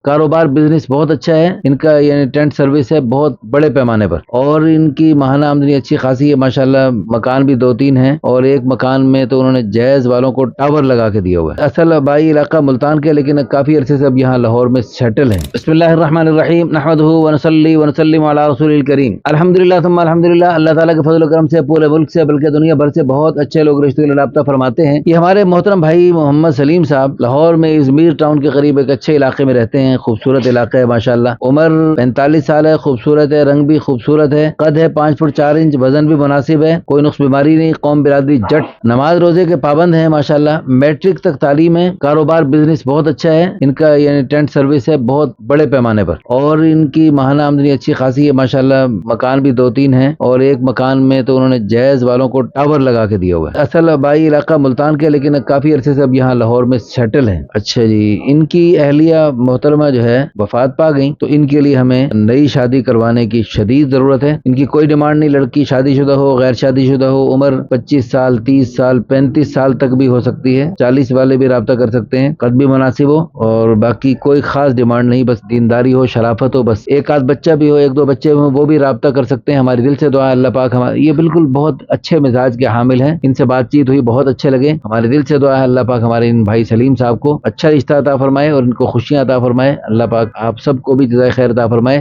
کاروبار بزنس بہت اچھا ہے ان کا، یعنی ٹینٹ سروس ہے بہت بڑے پیمانے پر، اور ان کی ماہانہ آمدنی اچھی خاصی ہے ماشاءاللہ۔ مکان بھی 2-3 ہیں، اور ایک مکان میں تو انہوں نے جائز والوں کو ٹاور لگا کے دیا ہوا ہے۔ اصل آبائی علاقہ ملتان کے، لیکن کافی عرصے سے اب یہاں لاہور میں سیٹل ہیں۔ بسم اللہ الرحمن الرحیم، نحمدہ ونصلی ونسلم علی رسول الکریم، الحمدللہ ثم الحمدللہ۔ اللہ تعالیٰ کے فضل و کرم سے پورے ملک سے بلکہ دنیا بھر سے بہت اچھے لوگ رشتے کا رابطہ فرماتے ہیں۔ یہ ہمارے محترم بھائی محمد سلیم صاحب لاہور میں ازمیر ٹاؤن کے قریب ایک اچھے علاقے میں رہتے ہیں، خوبصورت علاقہ ہے ماشاءاللہ۔ عمر 45 سال ہے، خوبصورت ہے، رنگ بھی خوبصورت ہے، قد ہے 5 فٹ 4 انچ، وزن بھی مناسب ہے، کوئی نقص بیماری نہیں، قوم برادری جٹ، نماز روزے کے پابند ہیں ماشاءاللہ، میٹرک تک تعلیم ہے، کاروبار بزنس بہت اچھا ہے ان کا، یعنی ٹینٹ سروس ہے بہت بڑے پیمانے پر، اور ان کی ماہانہ آمدنی اچھی خاصی ہے ماشاءاللہ۔ مکان بھی 2-3 ہیں، اور ایک مکان میں تو انہوں نے جائز والوں کو ٹاور لگا کے دیا ہوا ہے۔ اصل آبائی علاقہ ملتان کے، لیکن کافی عرصے سے اب یہاں لاہور میں سیٹل ہیں۔ اچھا جی، ان کی اہلیہ محترمہ جو ہے وفات پا گئی، تو ان کے لیے ہمیں نئی شادی کروانے کی شدید ضرورت ہے۔ ان کی کوئی ڈیمانڈ نہیں، لڑکی شادی شدہ ہو، غیر شادی شدہ ہو، عمر 25 سال 30 سال 35 سال تک بھی ہو سکتی ہے، 40 والے بھی رابطہ کر سکتے ہیں، قد بھی مناسب ہو، اور باقی کوئی خاص ڈیمانڈ نہیں، بس دینداری ہو، شرافت ہو، بس ایک آدھ بچہ بھی ہو، 1-2 بچے ہوں وہ بھی رابطہ کر سکتے ہیں۔ ہماری دل سے دعا ہے اللہ پاک یہ بالکل بہت اچھے مزاج کے حامل ہیں، ان سے بات چیت ہوئی بہت اچھے لگے، ہمارے دل سے دعا ہے اللہ پاک ہمارے ان بھائی سلیم صاحب کو اچھا رشتہ عطا فرمائے اور ان کو خوشیاں عطا فرمائے، اللہ پاک آپ سب کو بھی جزائے خیر عطا فرمائے۔